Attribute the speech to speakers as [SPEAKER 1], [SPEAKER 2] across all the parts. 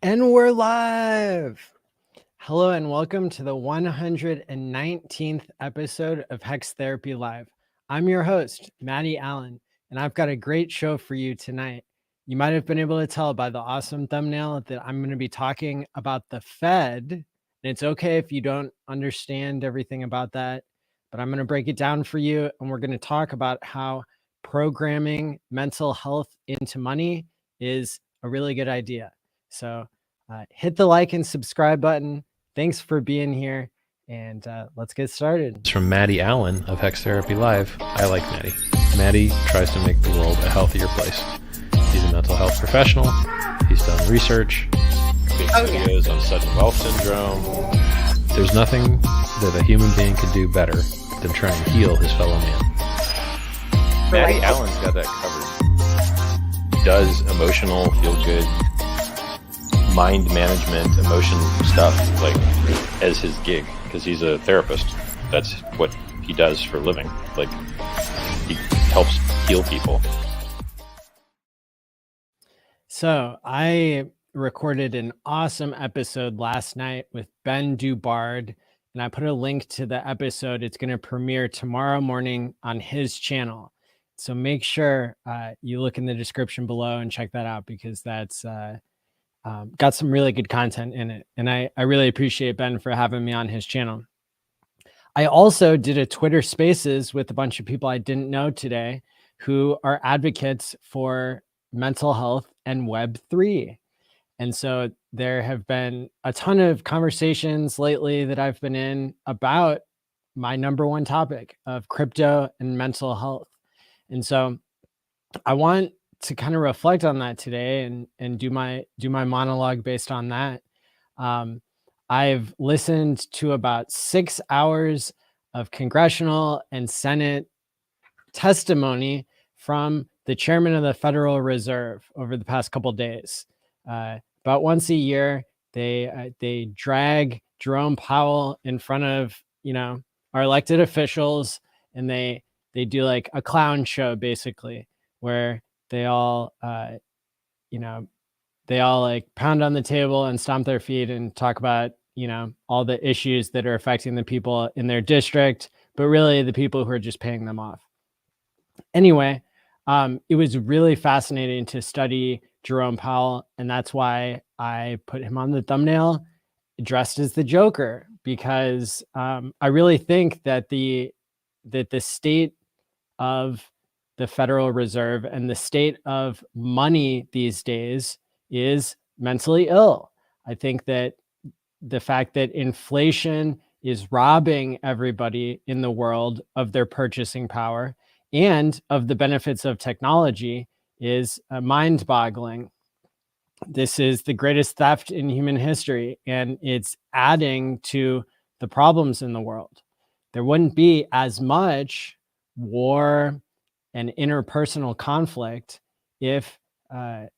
[SPEAKER 1] And we're live. Hello and welcome to the 119th episode of Hex Therapy Live. I'm your host, Maddie ALLin, and I've got a great show for you tonight. You might have been able to tell by the awesome thumbnail that I'm going to be talking about the Fed. And it's okay if you don't understand everything about that, but I'm going to break it down for you. And we're going to talk about how programming mental health into money is a really good idea. So hit the like and subscribe button. Thanks for being here, and let's get started.
[SPEAKER 2] It's from Maddie ALLin of HexTherapy.live. I like Maddie. Maddie tries to make the world a healthier place. He's a mental health professional. He's done research.
[SPEAKER 3] Videos on sudden wealth syndrome.
[SPEAKER 2] There's nothing that a human being could do better than try and heal his fellow man.
[SPEAKER 3] Maddie ALLin's got that covered. He does emotional, feel-good, mind management, emotion stuff, like, as his gig, because he's a therapist. That's what he does for a living. Like, he helps heal people.
[SPEAKER 1] So I recorded an awesome episode last night with Ben Dubard, and I put a link to the episode. It's going to premiere tomorrow morning on his channel. So make sure you look in the description below and check that out, because that's got some really good content in it. And I really appreciate Ben for having me on his channel. I also did a Twitter Spaces with a bunch of people I didn't know today who are advocates for mental health and Web3. And so there have been a ton of conversations lately that I've been in about my number one topic of crypto and mental health. And so I want to kind of reflect on that today and do my monologue based on that. I've listened to about 6 hours of congressional and Senate testimony from the chairman of the Federal Reserve over the past couple of days. About once a year, they drag Jerome Powell in front of our elected officials, and they do like a clown show, basically, where they all like pound on the table and stomp their feet and talk about all the issues that are affecting the people in their district, but really the people who are just paying them off. Anyway, it was really fascinating to study Jerome Powell, and that's why I put him on the thumbnail dressed as the Joker, because I really think that the state of the Federal Reserve and the state of money these days is mentally ill. I think that the fact that inflation is robbing everybody in the world of their purchasing power and of the benefits of technology is mind-boggling. This is the greatest theft in human history, and it's adding to the problems in the world. There wouldn't be as much war and interpersonal conflict if I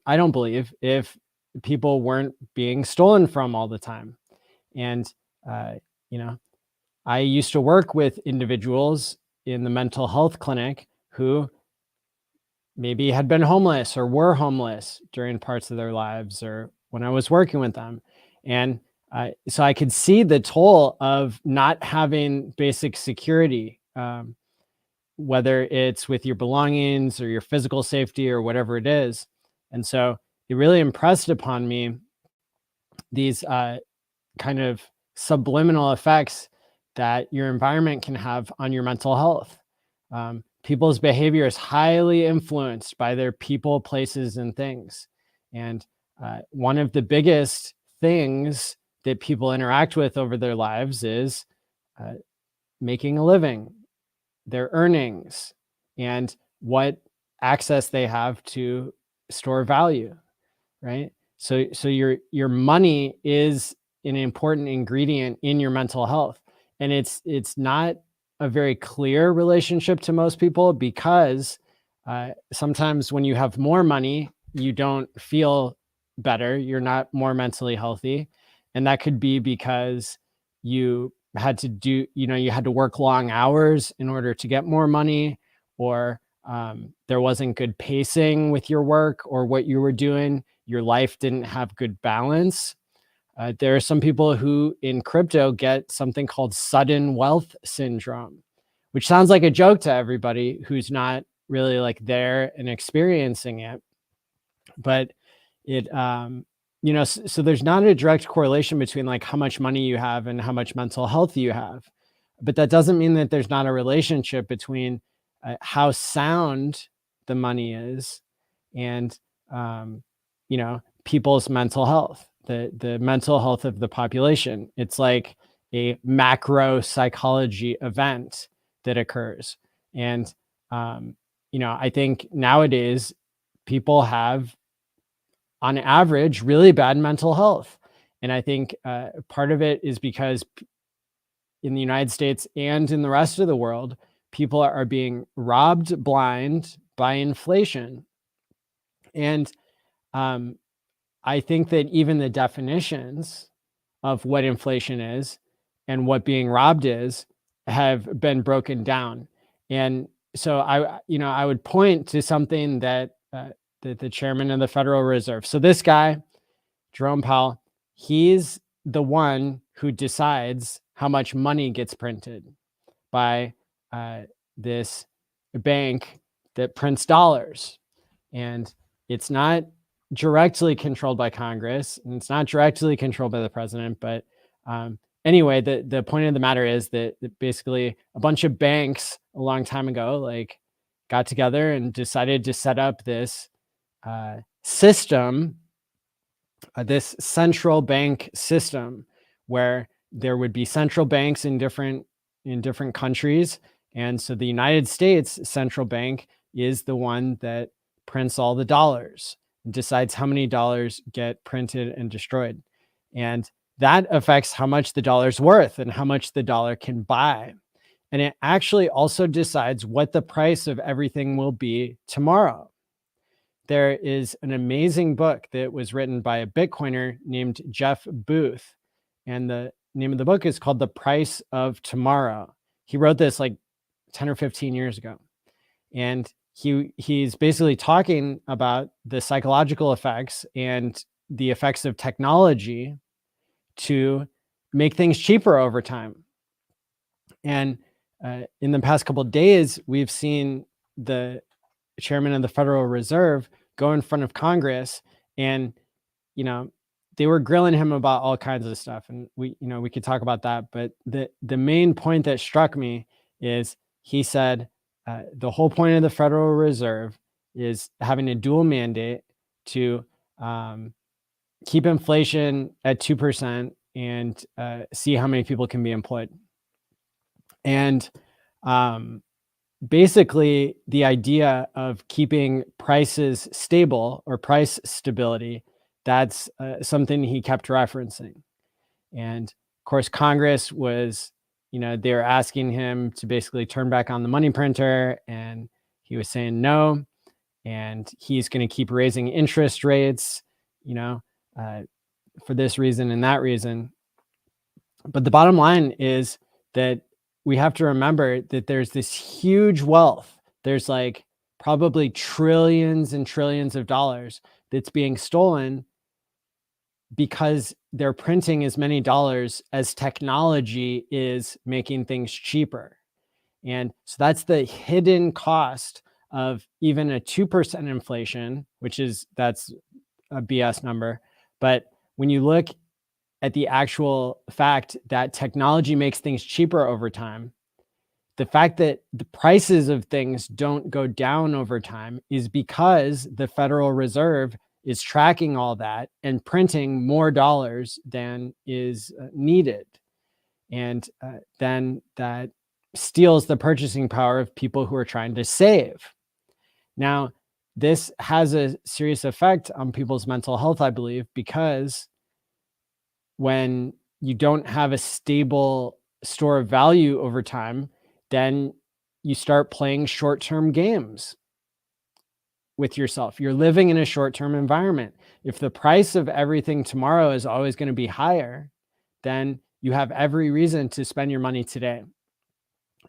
[SPEAKER 1] don't believe if people weren't being stolen from all the time. And I used to work with individuals in the mental health clinic who maybe had been homeless or were homeless during parts of their lives, or when I was working with them. And so I could see the toll of not having basic security, whether it's with your belongings or your physical safety or whatever it is. And so it really impressed upon me these kind of subliminal effects that your environment can have on your mental health. People's behavior is highly influenced by their people, places, and things. And one of the biggest things that people interact with over their lives is making a living, their earnings, and what access they have to store value, right? So your money is an important ingredient in your mental health. And it's not a very clear relationship to most people, because sometimes when you have more money, you don't feel better. You're not more mentally healthy. And that could be because you had to work long hours in order to get more money, or there wasn't good pacing with your work or what you were doing. Your life didn't have good balance. There are some people who in crypto get something called sudden wealth syndrome, which sounds like a joke to everybody who's not really like there and experiencing it. But it, so there's not a direct correlation between like how much money you have and how much mental health you have. But that doesn't mean that there's not a relationship between how sound the money is and, people's mental health, the mental health of the population. It's like a macro psychology event that occurs. And, I think nowadays people have, on average, really bad mental health. And I think part of it is because in the United States and in the rest of the world, people are being robbed blind by inflation. And I think that even the definitions of what inflation is and what being robbed is have been broken down. And so I would point to something that the chairman of the Federal Reserve. So this guy, Jerome Powell, he's the one who decides how much money gets printed by this bank that prints dollars. And it's not directly controlled by Congress, and it's not directly controlled by the president. But anyway, the point of the matter is that basically a bunch of banks a long time ago like got together and decided to set up this system, this central bank system, where there would be central banks in different countries. And so the United States central bank is the one that prints all the dollars, decides how many dollars get printed and destroyed. And that affects how much the dollar's worth and how much the dollar can buy. And it actually also decides what the price of everything will be tomorrow. There is an amazing book that was written by a Bitcoiner named Jeff Booth. And the name of the book is called The Price of Tomorrow. He wrote this like 10 or 15 years ago. And he's basically talking about the psychological effects and the effects of technology to make things cheaper over time. And in the past couple of days, we've seen the chairman of the Federal Reserve go in front of Congress, and they were grilling him about all kinds of stuff, and we could talk about that. But the main point that struck me is he said the whole point of the Federal Reserve is having a dual mandate to keep inflation at 2% and see how many people can be employed. And basically, the idea of keeping prices stable or price stability, that's something he kept referencing. And of course, Congress was, they were asking him to basically turn back on the money printer, and he was saying no. And he's going to keep raising interest rates, for this reason and that reason. But the bottom line is that we have to remember that there's this huge wealth. There's like probably trillions and trillions of dollars that's being stolen because they're printing as many dollars as technology is making things cheaper. And so that's the hidden cost of even a 2% inflation, that's a BS number. But when you look at the actual fact that technology makes things cheaper over time, the fact that the prices of things don't go down over time is because the Federal Reserve is tracking all that and printing more dollars than is needed. And then that steals the purchasing power of people who are trying to save. Now, this has a serious effect on people's mental health, I believe, because when you don't have a stable store of value over time, then you start playing short-term games with yourself. You're living in a short-term environment. If the price of everything tomorrow is always going to be higher, then you have every reason to spend your money today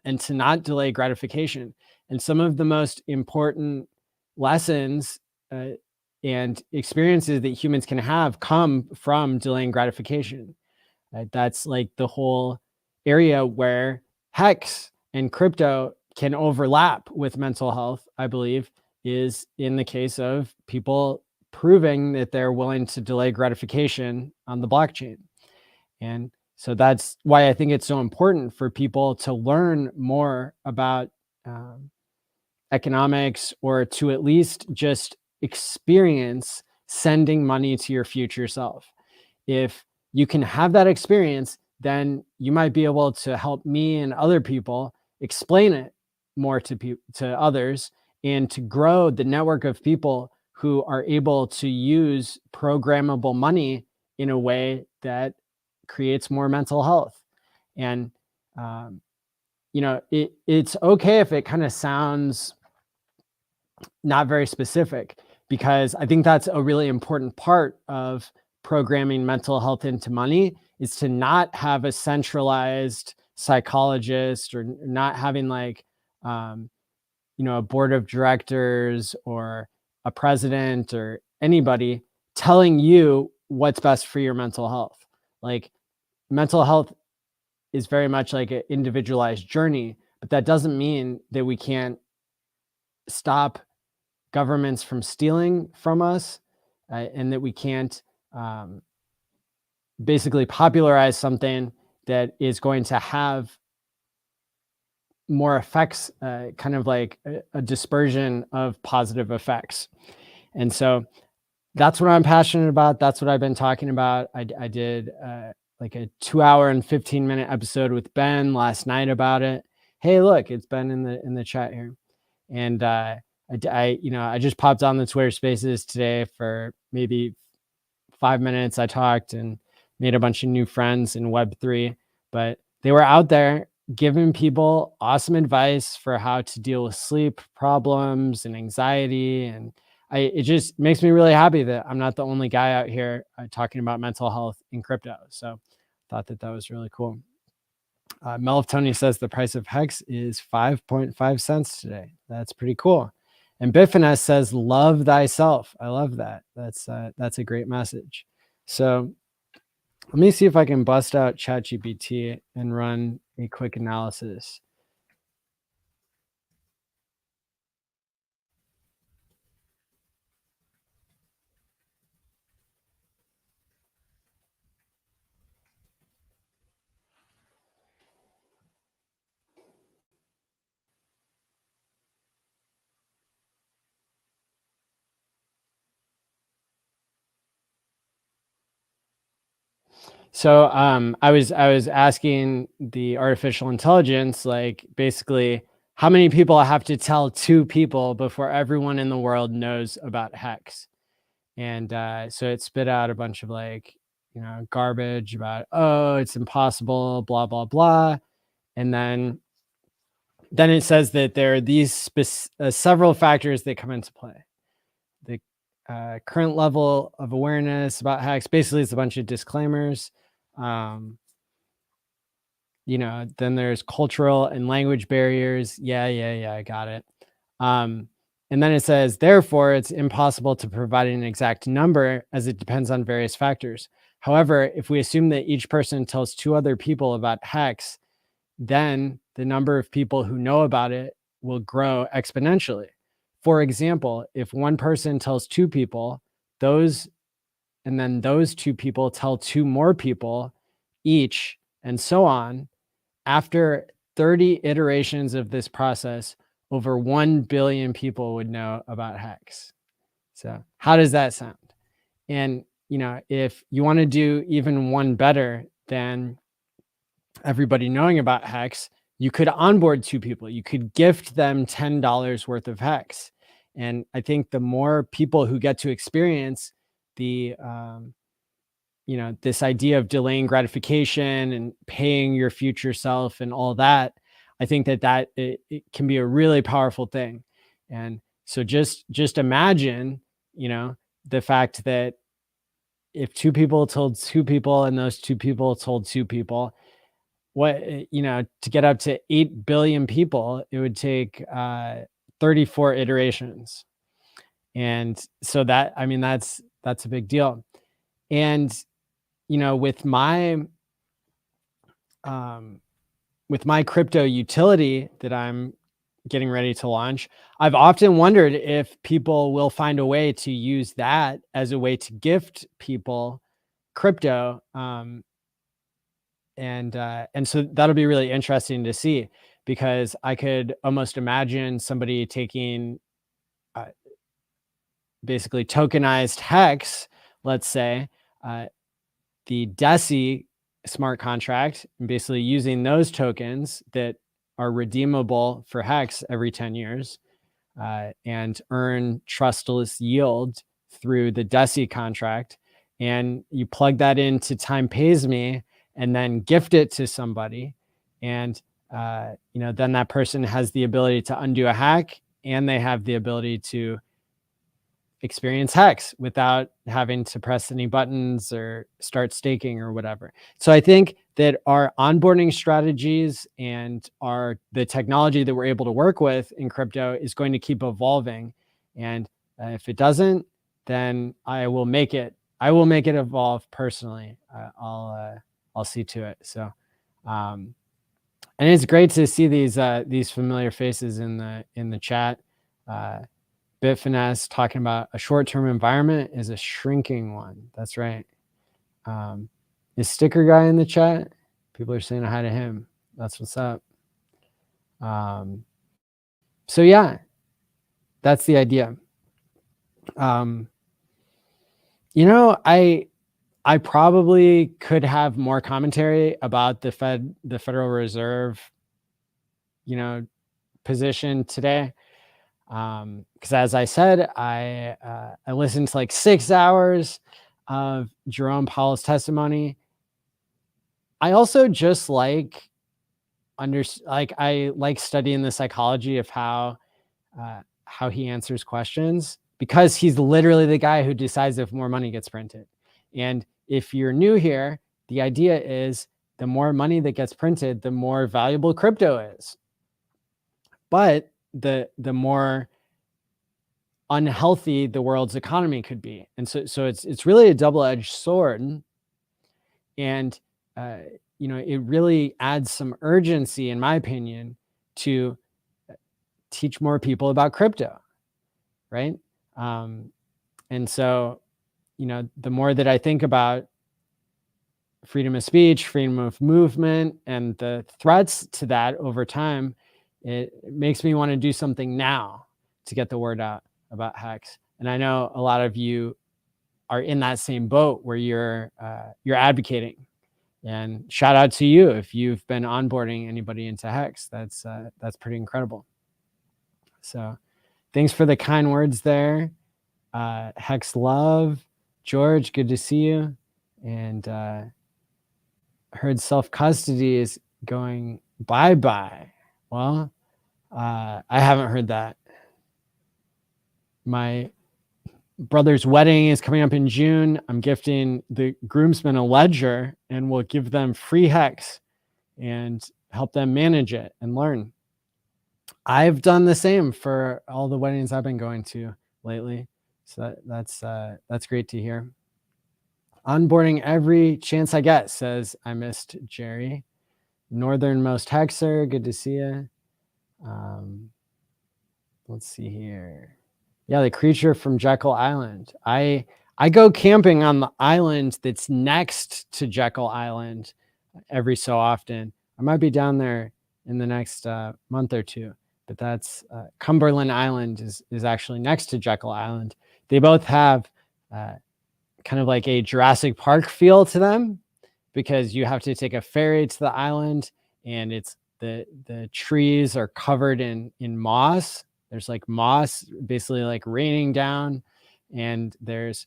[SPEAKER 1] and to not delay gratification. And some of the most important lessons and experiences that humans can have come from delaying gratification. That's like the whole area where Hex and crypto can overlap with mental health, I believe, is in the case of people proving that they're willing to delay gratification on the blockchain. And so that's why I think it's so important for people to learn more about economics, or to at least just experience sending money to your future self. If you can have that experience, then you might be able to help me and other people explain it more to others, and to grow the network of people who are able to use programmable money in a way that creates more mental health. And it's okay if it kind of sounds not very specific, because I think that's a really important part of programming mental health into money, is to not have a centralized psychologist, or not having like a board of directors or a president or anybody telling you what's best for your mental health. Like, mental health is very much like an individualized journey, but that doesn't mean that we can't stop governments from stealing from us, and that we can't basically popularize something that is going to have more effects, kind of like a dispersion of positive effects. And so that's what I'm passionate about. That's what I've been talking about. I did like a 2-hour and 15-minute episode with Ben last night about it. Hey, look, it's Ben in the chat here. And I just popped on the Twitter Spaces today for maybe 5 minutes. I talked and made a bunch of new friends in Web3, but they were out there giving people awesome advice for how to deal with sleep problems and anxiety. And it just makes me really happy that I'm not the only guy out here talking about mental health in crypto. So thought that was really cool. Melftony says the price of Hex is 5.5 cents today. That's pretty cool. And Biffines says, love thyself. I love that. That's a great message. So let me see if I can bust out ChatGPT and run a quick analysis. So I was asking the artificial intelligence, like, basically, how many people I have to tell 2 people before everyone in the world knows about Hex. And so it spit out a bunch of like, garbage about, oh, it's impossible, blah, blah, blah. And then it says that there are these several factors that come into play. The current level of awareness about Hex, basically it's a bunch of disclaimers. Then there's cultural and language barriers. Yeah, I got it. And then it says, therefore, it's impossible to provide an exact number, as it depends on various factors. However, if we assume that each person tells 2 other people about Hex, then the number of people who know about it will grow exponentially. For example, if one person tells 2 people, and then those 2 people tell 2 more people each, and so on, after 30 iterations of this process, over 1 billion people would know about Hex. So how does that sound? And, if you want to do even one better than everybody knowing about Hex, you could onboard 2 people. You could gift them $10 worth of Hex. And I think the more people who get to experience the, this idea of delaying gratification and paying your future self and all that, I think that it can be a really powerful thing. And so just imagine, the fact that if 2 people told 2 people and those 2 people told 2 people, to get up to 8 billion people, it would take 34 iterations. And so that's a big deal. And, with my crypto utility that I'm getting ready to launch, I've often wondered if people will find a way to use that as a way to gift people crypto. And so that'll be really interesting to see, because I could almost imagine somebody taking basically tokenized Hex, let's say, the DESI smart contract, and basically using those tokens that are redeemable for Hex every 10 years and earn trustless yield through the DESI contract. And you plug that into Time Pays Me and then gift it to somebody. And, then that person has the ability to undo a hack, and they have the ability to experience Hex without having to press any buttons or start staking or whatever. So I think that our onboarding strategies and the technology that we're able to work with in crypto is going to keep evolving. And if it doesn't, then I will make it evolve personally. I'll see to it. So, and it's great to see these familiar faces in the chat. Bitfinesse talking about a short-term environment is a shrinking one. That's right. Is Sticker Guy in the chat? People are saying hi to him. That's what's up. So yeah, that's the idea. I probably could have more commentary about the Federal Reserve, position today. Because as I said, I listened to like 6 hours of Jerome Powell's testimony. I also just I like studying the psychology of how he answers questions, because he's literally the guy who decides if more money gets printed. And if you're new here, the idea is the more money that gets printed, the more valuable crypto is. But the more unhealthy the world's economy could be. And so it's really a double-edged sword. And it really adds some urgency, in my opinion, to teach more people about crypto, right? And so, the more that I think about freedom of speech, freedom of movement, and the threats to that over time, it makes me want to do something now to get the word out about Hex. And I know a lot of you are in that same boat where you're advocating. And shout out to you if you've been onboarding anybody into Hex. That's pretty incredible. So thanks for the kind words there. Hex love. George, good to see you. And heard self-custody is going bye-bye. Well, I haven't heard that. My brother's wedding is coming up in June. I'm gifting the groomsmen a ledger, and we'll give them free Hex and help them manage it and learn. I've done the same for all the weddings I've been going to lately. So that's great to hear. Onboarding every chance I get, says I missed Jerry. Northernmost Hexer, good to see you. Let's see here. Yeah, the creature from Jekyll Island. I go camping on the island that's next to Jekyll Island every so often. I might be down there in the next month or two, but that's Cumberland Island is actually next to Jekyll Island. They both have kind of like a Jurassic Park feel to them, because you have to take a ferry to the island, and it's the trees are covered in moss. There's like moss basically like raining down, and there's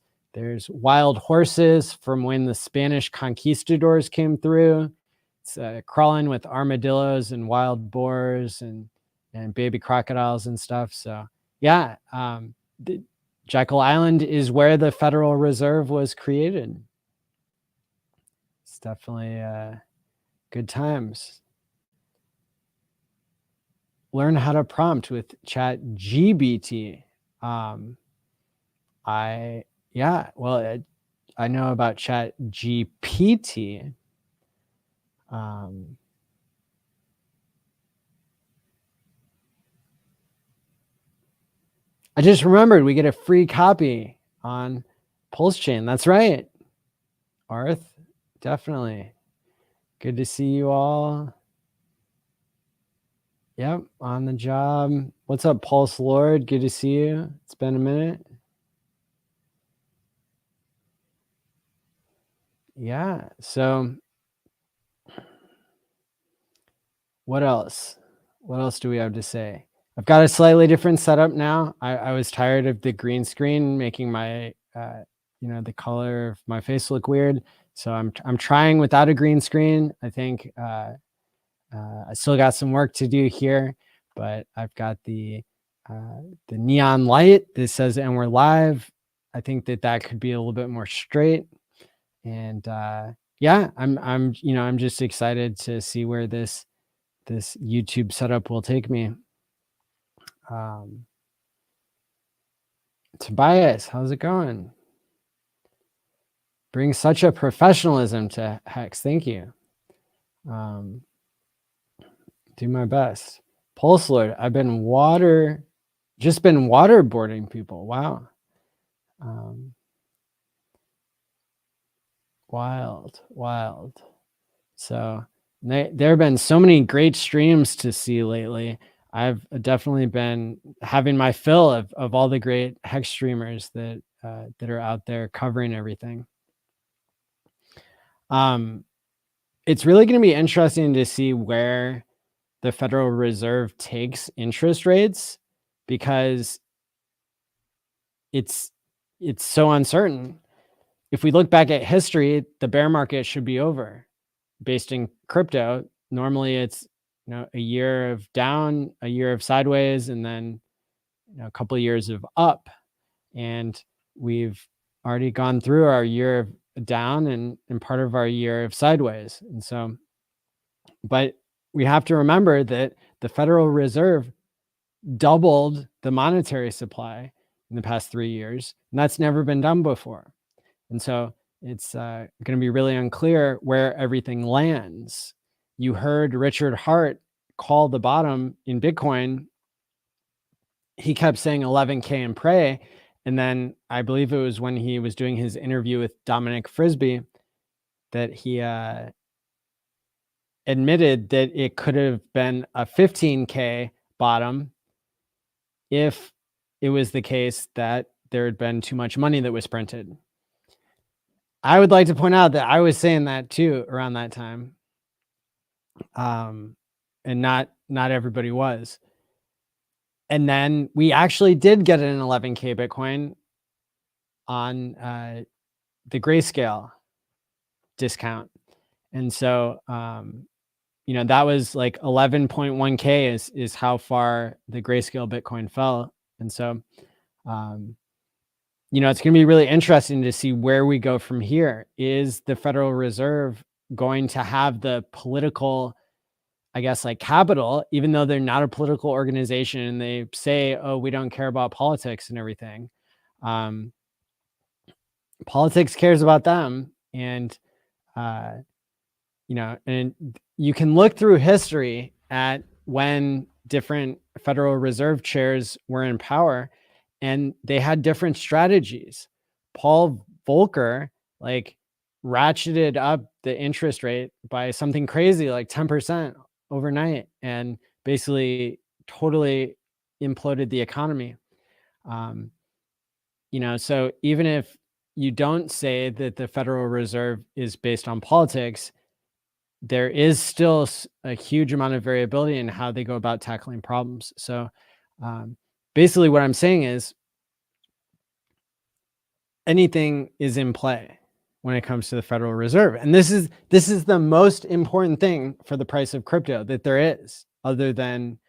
[SPEAKER 1] wild horses from when the Spanish conquistadors came through. It's crawling with armadillos and wild boars and baby crocodiles and stuff. So yeah, Jekyll Island is where the Federal Reserve was created. It's definitely Good times. Learn how to prompt with ChatGPT. I know about ChatGPT. I just remembered we get a free copy on Pulse Chain. That's right. Arth, definitely. Good to see you all. Yep, on the job. What's up, Pulse Lord? Good to see you. It's been a minute. Yeah, so what else? What else do we have to say? I've got a slightly different setup now. I was tired of the green screen making my, the color of my face look weird. So I'm trying without a green screen. I think I still got some work to do here, but I've got the neon light that says, and we're live. I think that could be a little bit more straight. And yeah, I'm just excited to see where this YouTube setup will take me. Tobias, how's it going? Bring such a professionalism to Hex. Thank you. Do my best. Pulse Lord, I've been waterboarding people. Wow. Wild. So there have been so many great streams to see lately. I've definitely been having my fill of all the great Hex streamers that are out there covering everything. It's really going to be interesting to see where the Federal Reserve takes interest rates, because it's so uncertain. If we look back at history, the bear market should be over based in crypto. Normally it's a year of down, a year of sideways, and then a couple of years of up. And we've already gone through our year of down and part of our year of sideways. And so, but we have to remember that the Federal Reserve doubled the monetary supply in the past 3 years, and that's never been done before. And so it's going to be really unclear where everything lands. You heard Richard Hart call the bottom in Bitcoin. He kept saying 11K and pray. And then I believe it was when he was doing his interview with Dominic Frisby that he admitted that it could have been a 15K bottom if it was the case that there had been too much money that was printed. I would like to point out that I was saying that too around that time. And not everybody was. And then we actually did get an 11K Bitcoin on the Grayscale discount. And so, that was like 11.1K is how far the Grayscale Bitcoin fell. And so, it's going to be really interesting to see where we go from here. Is the Federal Reserve going to have the political, I guess, like capital, even though they're not a political organization and they say, oh, we don't care about politics and everything. Politics cares about them. And, and you can look through history at when different Federal Reserve chairs were in power and they had different strategies. Paul Volcker, ratcheted up the interest rate by something crazy, like 10% overnight, and basically totally imploded the economy. So even if you don't say that the Federal Reserve is based on politics, there is still a huge amount of variability in how they go about tackling problems. So basically what I'm saying is anything is in play when it comes to the Federal Reserve. And this is the most important thing for the price of crypto that there is, other than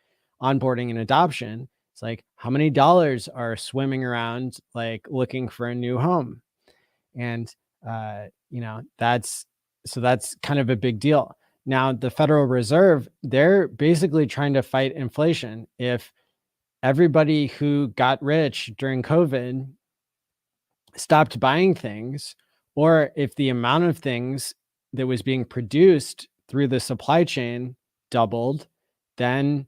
[SPEAKER 1] onboarding and adoption. It's like, how many dollars are swimming around, looking for a new home? And, that's kind of a big deal. Now, the Federal Reserve, they're basically trying to fight inflation. If everybody who got rich during COVID stopped buying things, or if the amount of things that was being produced through the supply chain doubled, then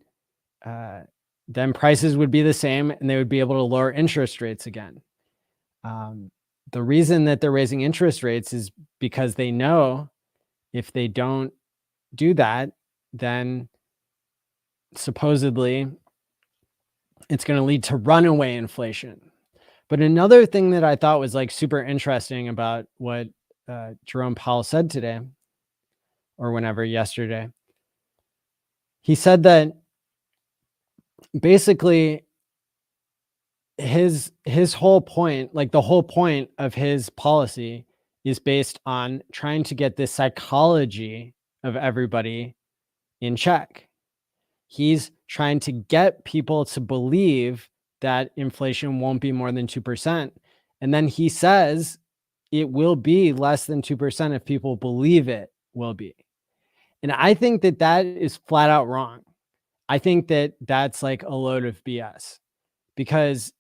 [SPEAKER 1] prices would be the same and they would be able to lower interest rates again. The reason that they're raising interest rates is because they know if they don't do that, then supposedly it's going to lead to runaway inflation. But another thing that I thought was like super interesting about what Jerome Powell said today, or whenever, yesterday, he said that basically his whole point, like the whole point of his policy, is based on trying to get the psychology of everybody in check. He's trying to get people to believe that inflation won't be more than 2%. And then he says it will be less than 2% if people believe it will be. And I think that that is flat out wrong. I think that that's like a load of BS, because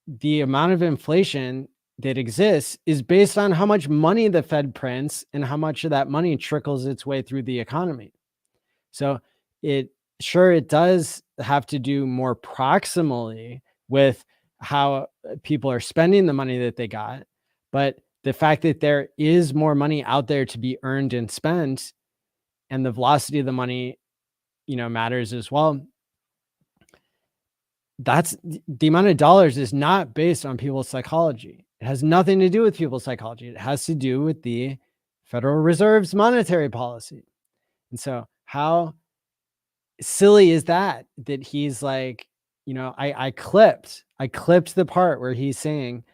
[SPEAKER 1] the amount of inflation that exists is based on how much money the Fed prints and how much of that money trickles its way through the economy. So it does have to do more proximally with how people are spending the money that they got. But the fact that there is more money out there to be earned and spent, and the velocity of the money, matters as well. That's the amount of dollars is not based on people's psychology. It has nothing to do with people's psychology. It has to do with the Federal Reserve's monetary policy. And so how silly is that he's like, I clipped the part where he's saying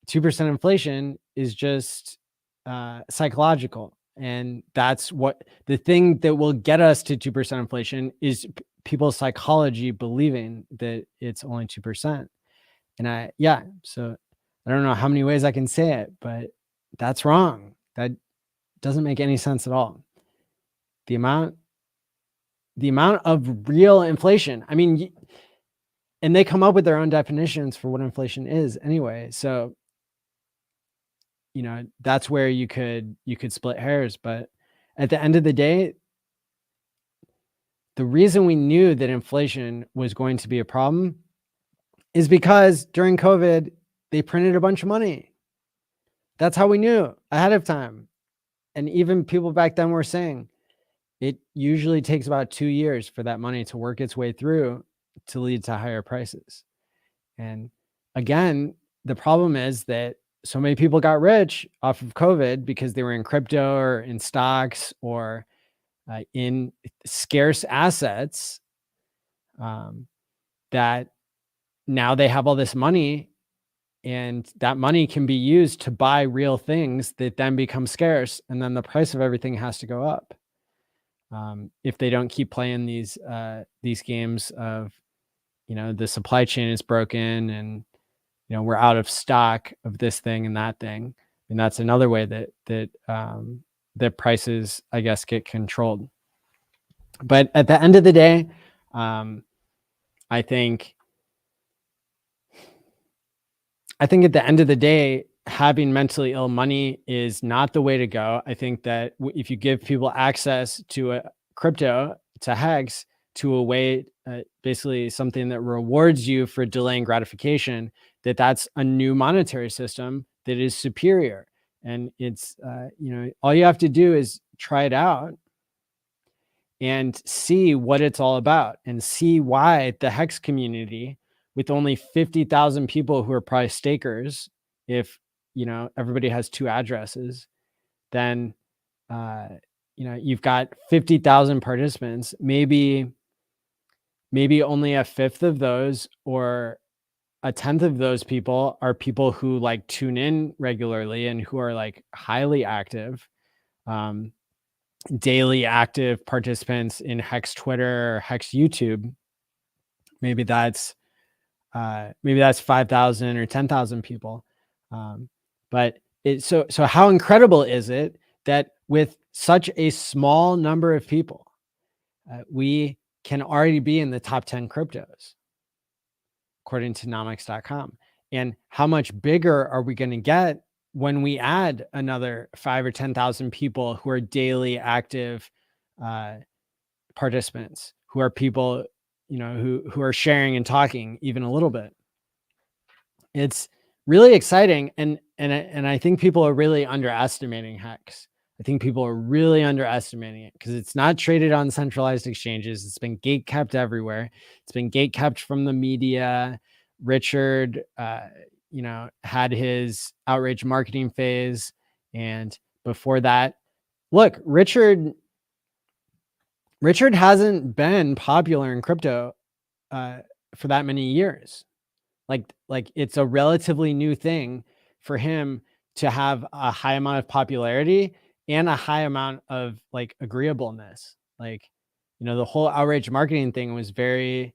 [SPEAKER 1] 2% inflation is just psychological. And that's what the thing that will get us to 2% inflation is people's psychology believing that it's only 2%. And so I don't know how many ways I can say it, but that's wrong. That doesn't make any sense at all. The amount of real inflation, I mean, and they come up with their own definitions for what inflation is anyway. So, that's where you could split hairs. But at the end of the day, the reason we knew that inflation was going to be a problem is because during COVID, they printed a bunch of money. That's how we knew ahead of time. And even people back then were saying it usually takes about 2 years for that money to work its way through to lead to higher prices. And again, the problem is that so many people got rich off of COVID because they were in crypto or in stocks or in scarce assets, that now they have all this money, and that money can be used to buy real things that then become scarce, and then the price of everything has to go up. If they don't keep playing these games of, the supply chain is broken and, we're out of stock of this thing and that thing. And that's another way that prices, I guess, get controlled. But at the end of the day, I think at the end of the day, having mentally ill money is not the way to go. I think that if you give people access to a crypto, to Hex, to a way, basically something that rewards you for delaying gratification, that's a new monetary system that is superior. And it's, all you have to do is try it out and see what it's all about, and see why the Hex community, with only 50,000 people who are probably stakers, if everybody has 2 addresses, then you've got 50,000 participants. Maybe only a fifth of those or a tenth of those people are people who like tune in regularly and who are like highly active, daily active participants in Hex Twitter or Hex YouTube. Maybe that's 5,000 or 10,000 people. But so how incredible is it that with such a small number of people, we can already be in the top 10 cryptos, according to nomics.com. And how much bigger are we going to get when we add another 5 or 10,000 people who are daily active participants, who are people, who are sharing and talking even a little bit? It's really exciting. And I think people are really underestimating Hex. I think people are really underestimating it because it's not traded on centralized exchanges. It's been gate kept everywhere. It's been gate kept from the media. Richard, had his outrage marketing phase. And before that, look, Richard hasn't been popular in crypto for that many years. Like it's a relatively new thing for him to have a high amount of popularity and a high amount of like agreeableness. Like, the whole outrage marketing thing was very,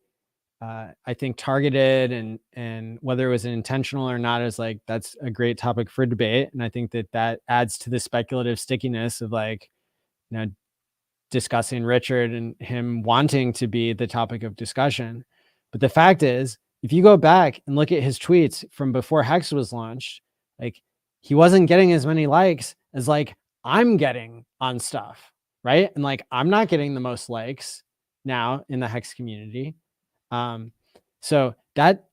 [SPEAKER 1] I think, targeted, and whether it was intentional or not is like, that's a great topic for debate. And I think that adds to the speculative stickiness of like, discussing Richard and him wanting to be the topic of discussion. But the fact is, if you go back and look at his tweets from before Hex was launched, like he wasn't getting as many likes as like I'm getting on stuff, right? And like I'm not getting the most likes now in the Hex community. So that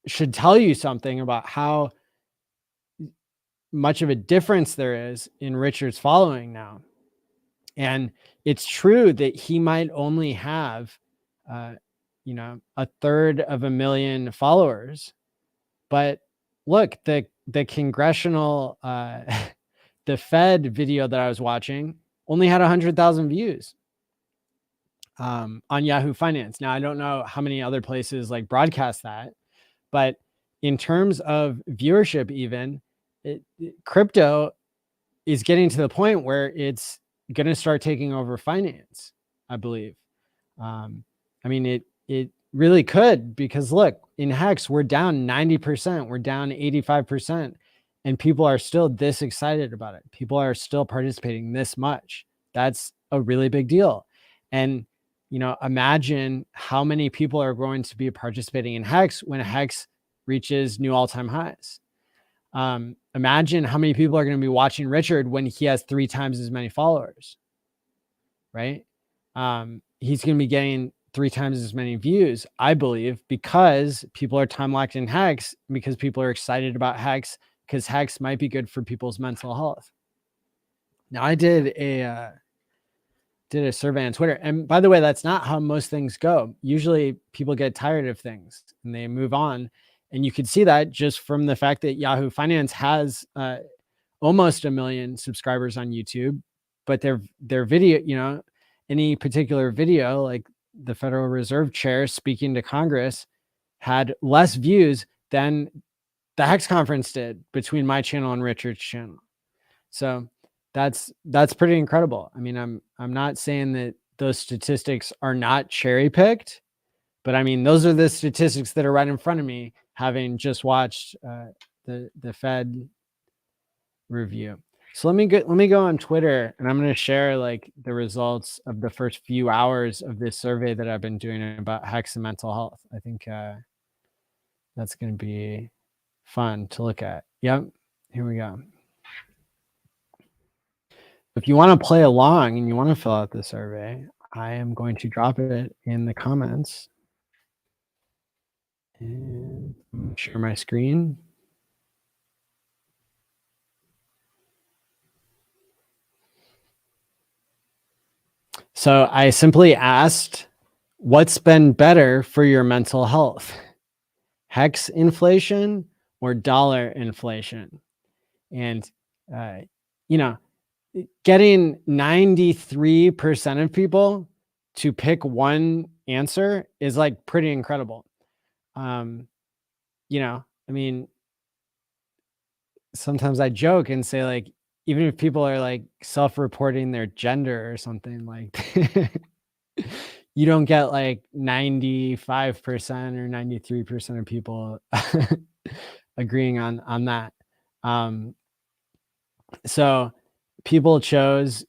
[SPEAKER 1] should tell you something about how much of a difference there is in Richard's following now. And it's true that he might only have, 1/3 followers. But look, the congressional, the Fed video that I was watching only had 100,000 views on Yahoo Finance. Now, I don't know how many other places like broadcast that, but in terms of viewership, even crypto is getting to the point where it's going to start taking over finance, I believe. It really could, because look, in Hex, we're down 90%, we're down 85%, and people are still this excited about it. People are still participating this much. That's a really big deal. And, imagine how many people are going to be participating in Hex when Hex reaches new all-time highs. Imagine how many people are going to be watching Richard when he has 3 times as many followers, right? He's going to be getting 3 times as many views, I believe, because people are time locked in Hex, because people are excited about Hex, because Hex might be good for people's mental health. Now, I did a survey on Twitter, and by the way, that's not how most things go. Usually people get tired of things and they move on. And you could see that just from the fact that Yahoo Finance has almost 1 million subscribers on YouTube, but their video, any particular video, like the Federal Reserve Chair speaking to Congress, had less views than the Hex conference did between my channel and Richard's channel. So that's pretty incredible. I mean, I'm not saying that those statistics are not cherry picked, but I mean, those are the statistics that are right in front of me, having just watched the Fed review. So let me go on Twitter, and I'm going to share like the results of the first few hours of this survey that I've been doing about Hex and mental health. I think that's going to be fun to look at. Yep, here we go. If you want to play along and you want to fill out the survey, I am going to drop it in the comments. And share my screen. So I simply asked, what's been better for your mental health? Hex inflation or dollar inflation? And, getting 93% of people to pick one answer is like pretty incredible. Sometimes I joke and say, like, even if people are like self-reporting their gender or something, like you don't get like 95% or 93% of people agreeing on that. So people chose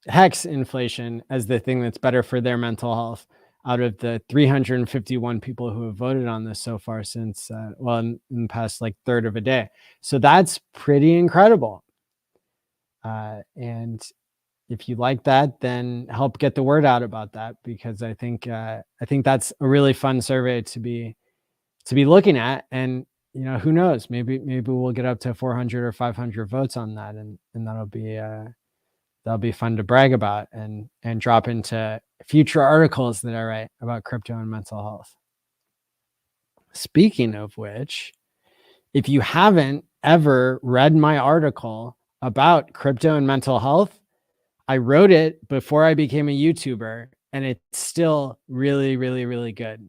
[SPEAKER 1] Hex inflation as the thing that's better for their mental health out of the 351 people who have voted on this so far since, in the past like third of a day. So that's pretty incredible. And if you like that, then help get the word out about that, because I think that's a really fun survey to be looking at. And who knows, maybe we'll get up to 400 or 500 votes on that, and that'll be fun to brag about and drop into future articles that I write about crypto and mental health. Speaking of which, if you haven't ever read my article about crypto and mental health, I wrote it before I became a YouTuber, and it's still really, really, really good.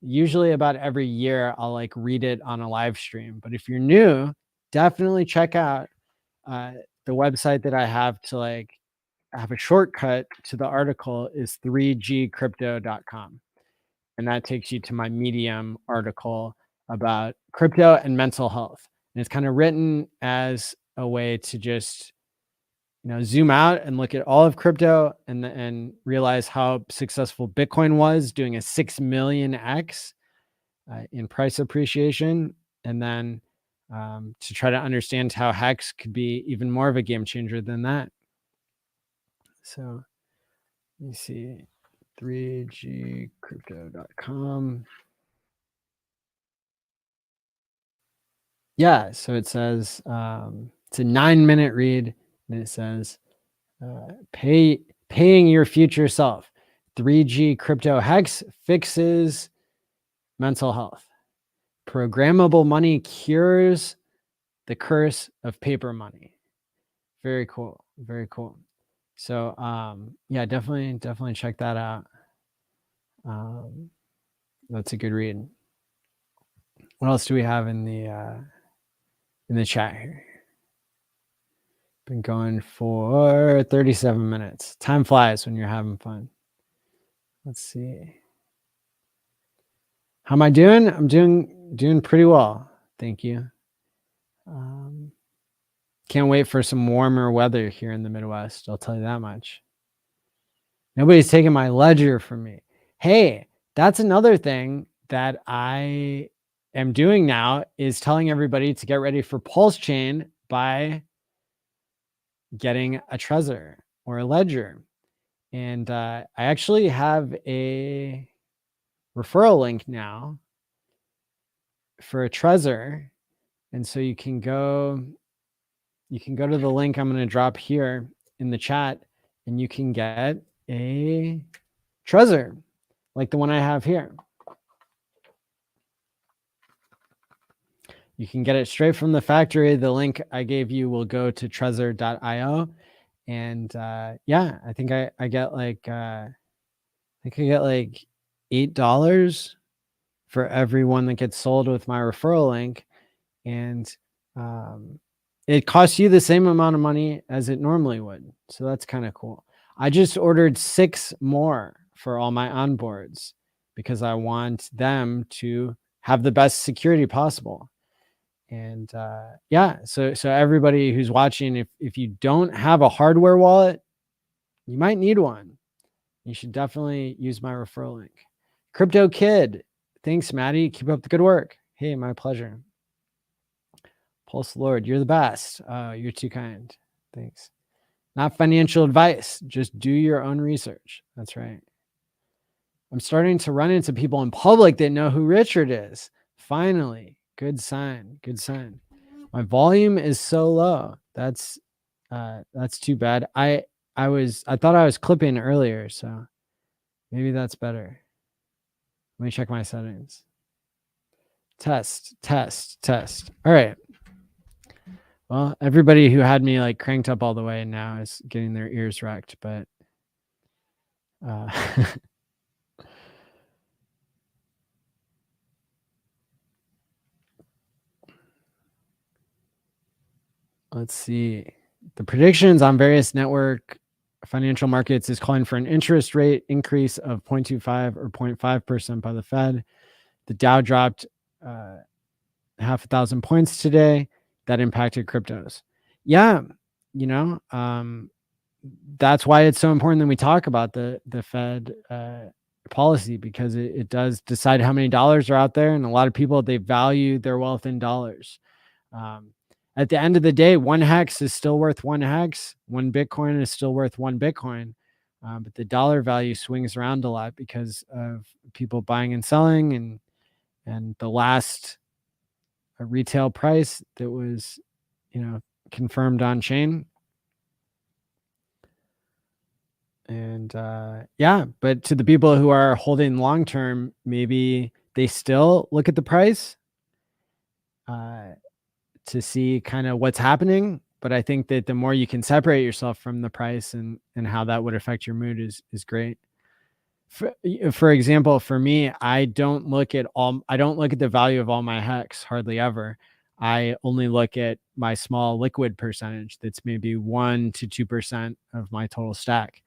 [SPEAKER 1] Usually about every year, I'll like read it on a live stream. But if you're new, definitely check out the website that I have to like have a shortcut to the article is 3gcrypto.com. And that takes you to my Medium article about crypto and mental health. And it's kind of written as a way to just zoom out and look at all of crypto and realize how successful Bitcoin was, doing a 6 million X in price appreciation. And then to try to understand how Hex could be even more of a game changer than that. So let me see, 3gcrypto.com. Yeah, so it says it's a 9-minute read, and it says paying your future self. 3G crypto Hex fixes mental health. Programmable money cures the curse of paper money. Very cool. Very cool. So yeah, definitely check that out. That's a good read. What else do we have in the chat here? Been going for 37 minutes. Time flies when you're having fun. Let's see. How am I doing? I'm doing pretty well. Thank you. Can't wait for some warmer weather here in the Midwest. I'll tell you that much. Nobody's taking my ledger from me. Hey, that's another thing that I am doing now, is telling everybody to get ready for Pulse Chain by getting a Trezor or a ledger. And I actually have a referral link now for a Trezor. And so you can go to the link I'm going to drop here in the chat, and you can get a Trezor like the one I have here. You can get it straight from the factory. The link I gave you will go to Trezor.io. And yeah, I think I get like $8 for every one that gets sold with my referral link. And it costs you the same amount of money as it normally would. So that's kind of cool. I just ordered 6 more for all my onboards because I want them to have the best security possible. And yeah, so everybody who's watching, if you don't have a hardware wallet, you might need one. You should definitely use my referral link. Crypto Kid, thanks, Maddie. Keep up the good work. Hey, my pleasure. Pulse Lord, you're the best. You're too kind. Thanks. Not financial advice. Just do your own research. That's right. I'm starting to run into people in public that know who Richard is. Finally. Good sign. Good sign. My volume is so low. That's too bad. I thought I was clipping earlier, so maybe that's better. Let me check my settings. Test. All right. Well, everybody who had me like cranked up all the way now is getting their ears wrecked, but let's see. The predictions on various network financial markets is calling for an interest rate increase of 0.25 or 0.5% by the Fed. The Dow dropped 500 points today. That impacted cryptos. Yeah, that's why it's so important that we talk about the Fed policy, because it does decide how many dollars are out there. And a lot of people, they value their wealth in dollars. At the end of the day, one hex is still worth one hex. One Bitcoin is still worth one Bitcoin. But the dollar value swings around a lot because of people buying and selling, and the last retail price that was, confirmed on chain. And but to the people who are holding long term, maybe they still look at the price to see kind of what's happening. But I think that the more you can separate yourself from the price and how that would affect your mood is great. For example, for me, I don't look at the value of all my hex hardly ever. I only look at my small liquid percentage that's maybe 1 to 2% of my total stack.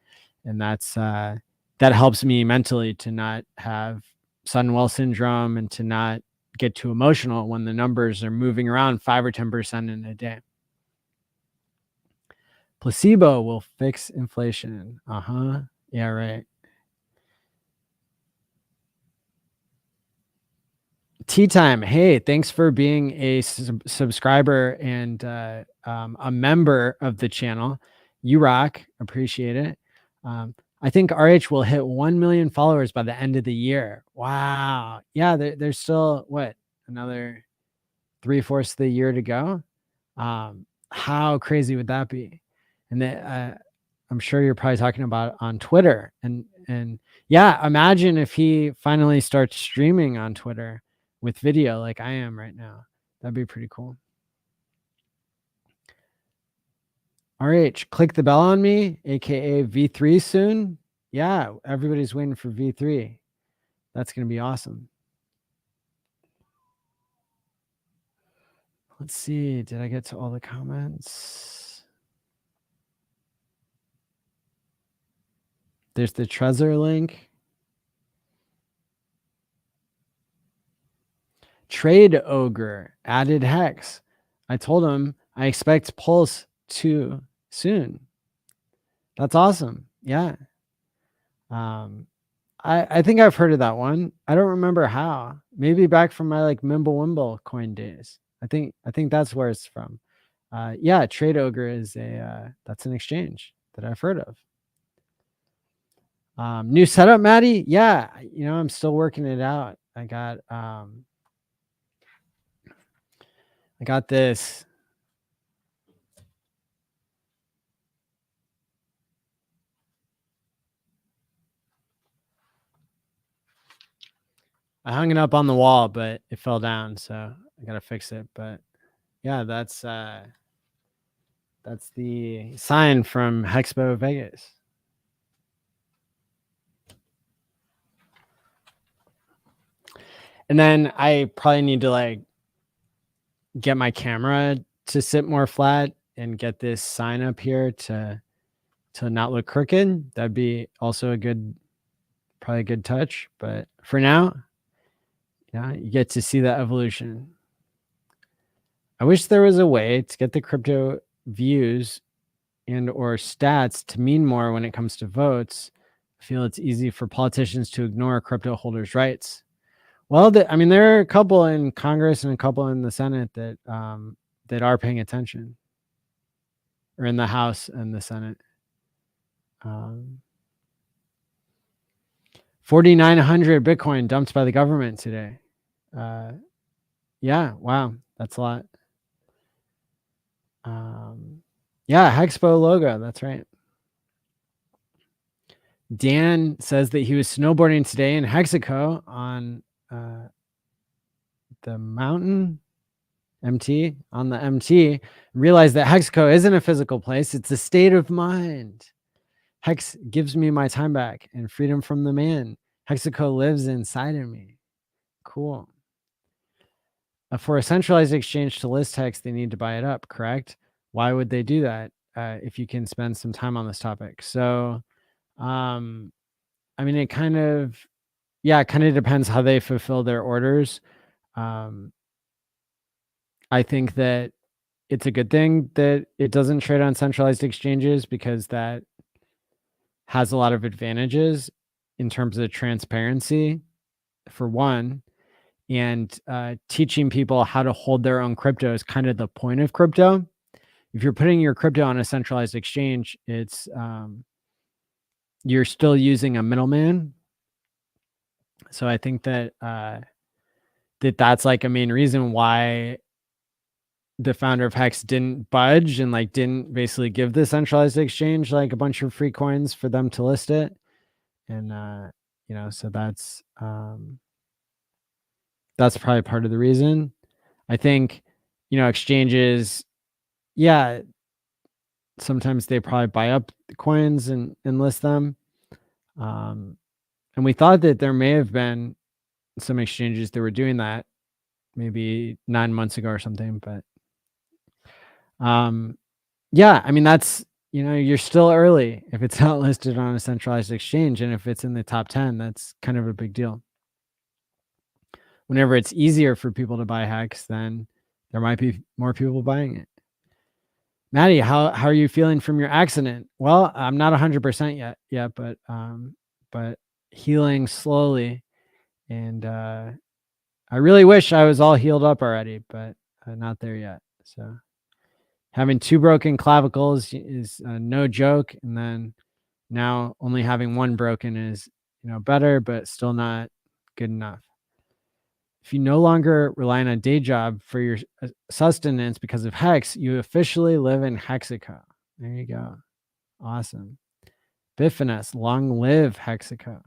[SPEAKER 1] And that's that helps me mentally to not have sudden wealth syndrome and to not get too emotional when the numbers are moving around 5 or 10% in a day. Placebo will fix inflation. Yeah, right. Tea time. Hey, thanks for being a subscriber and a member of the channel. You rock. Appreciate it. I think RH will hit 1 million followers by the end of the year. Wow. Yeah, there's still another 3/4 of the year to go. How crazy would that be? And I'm sure you're probably talking about on Twitter. And yeah, imagine if he finally starts streaming on Twitter with video like I am right now. That'd be pretty cool. RH, click the bell on me, aka V3 soon. Yeah, everybody's waiting for V3. That's going to be awesome. Let's see. Did I get to all the comments? There's the Trezor link. Trade Ogre added hex. I told him I expect Pulse 2 soon. That's awesome. Yeah. I think I've heard of that one. I don't remember how. Maybe back from my Mimblewimble coin days. I think that's where it's from. Yeah, Trade Ogre is that's an exchange that I've heard of. New setup, Maddie. Yeah, I'm still working it out. I got this. I hung it up on the wall, but it fell down, so I gotta fix it. But yeah, that's the sign from Hexpo Vegas. And then I probably need to get my camera to sit more flat and get this sign up here to not look crooked. That'd be also probably a good touch. But for now, yeah, you get to see the evolution. I wish there was a way to get the crypto views and or stats to mean more when it comes to votes. I feel it's easy for politicians to ignore crypto holders' rights. Well, there are a couple in Congress and a couple in the Senate that are paying attention, or in the House and the Senate. 4,900 Bitcoin dumped by the government today. Yeah, wow, that's a lot. Yeah, Hexpo logo, that's right. Dan says that he was snowboarding today in Hexaco on the mountain MT, on the MT, realized that Hexaco isn't a physical place, it's a state of mind. Hex gives me my time back and freedom from the man. Hexaco lives inside of me. Cool. For a centralized exchange to list Hex, they need to buy it up, correct? Why would they do that? If you can spend some time on this topic. So, it kind of depends how they fulfill their orders. I think that it's a good thing that it doesn't trade on centralized exchanges, because that has a lot of advantages in terms of transparency, for one, and teaching people how to hold their own crypto is kind of the point of crypto. If you're putting your crypto on a centralized exchange, it's you're still using a middleman. So I think that that's like a main reason why the founder of Hex didn't budge and like didn't basically give the centralized exchange like a bunch of free coins for them to list it. And you know, so that's probably part of the reason. I think, you know, exchanges, yeah, sometimes they probably buy up the coins and list them. And we thought that there may have been some exchanges that were doing that maybe 9 months ago or something, but yeah, I mean, that's, you know, you're still early if it's not listed on a centralized exchange, and if it's in the top 10, that's kind of a big deal. Whenever it's easier for people to buy Hex, then there might be more people buying it. Maddie, how are you feeling from your accident? Well, I'm not 100% yet, but healing slowly, and I really wish I was all healed up already, but not there yet. So having 2 broken clavicles is no joke, and then now only having 1 broken is, you know, better, but still not good enough. If you no longer rely on a day job for your sustenance because of Hex, you officially live in Hexico. There you go. Awesome. Bifinus, long live Hexico.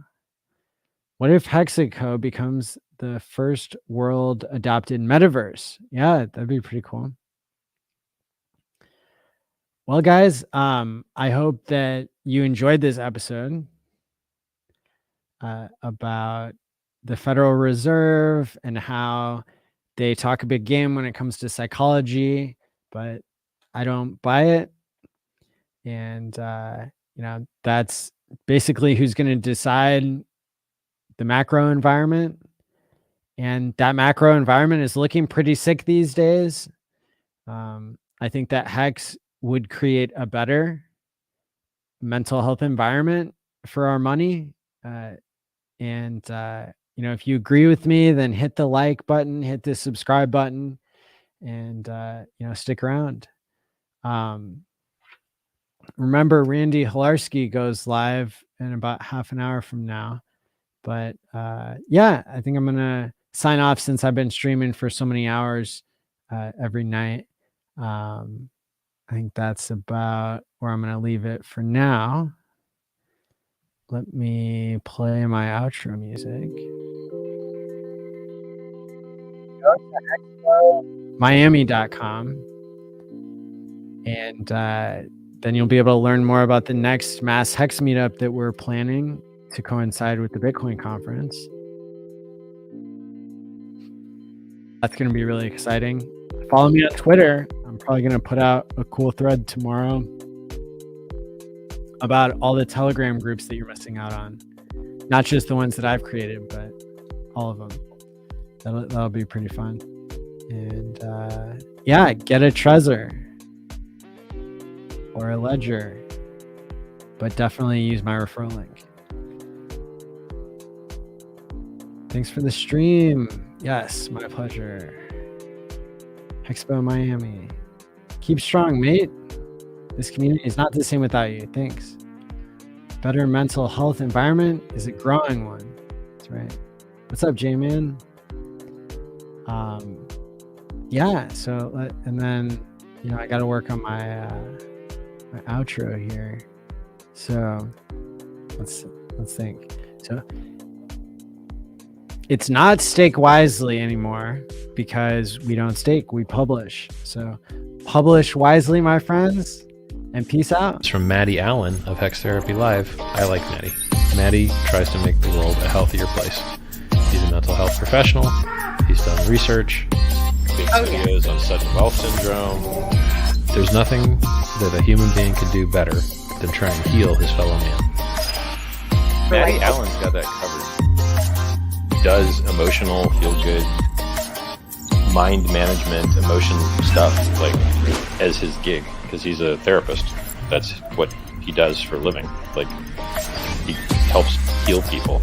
[SPEAKER 1] What if Hexico becomes the first world adopted metaverse? Yeah, that'd be pretty cool. Well, guys, I hope that you enjoyed this episode about the Federal Reserve and how they talk a big game when it comes to psychology, but I don't buy it. And, you know, that's basically who's going to decide the macro environment. And that macro environment is looking pretty sick these days. I think that Hex would create a better mental health environment for our money. You know, if you agree with me, then hit the like button, hit the subscribe button, and, you know, stick around. Remember, Randy Hilarski goes live in about half an hour from now. But yeah, I think I'm going to sign off since I've been streaming for so many hours every night. I think that's about where I'm going to leave it for now. Let me play my outro music. Go to Miami.com, and then you'll be able to learn more about the next mass Hex meetup that we're planning to coincide with the Bitcoin conference. That's going to be really exciting. Follow me on Twitter. I'm probably going to put out a cool thread tomorrow about all the Telegram groups that you're missing out on. Not just the ones that I've created, but all of them. That'll be pretty fun. And yeah, get a Trezor or a Ledger, but definitely use my referral link. Thanks for the stream. Yes, my pleasure. Expo Miami. Keep strong, mate. This community is not the same without you. Thanks. Better mental health environment is a growing one. That's right. What's up, J-Man? Yeah, so, and then, you know, I got to work on my my outro here. So let's think. So it's not stake wisely anymore because we don't stake, we publish. So publish wisely, my friends, and peace out.
[SPEAKER 2] It's from Maddie ALLin of HexTherapy.live. I like Maddie. Maddie tries to make the world a healthier place. He's a mental health professional. He's done research.
[SPEAKER 3] Videos on sudden wealth syndrome.
[SPEAKER 2] There's nothing that a human being can do better than try and heal his fellow man.
[SPEAKER 3] Maddie ALLin's got that covered. Does emotional, feel good, mind management, emotion stuff like as his gig, because he's a therapist. That's what he does for a living. Like, he helps heal people.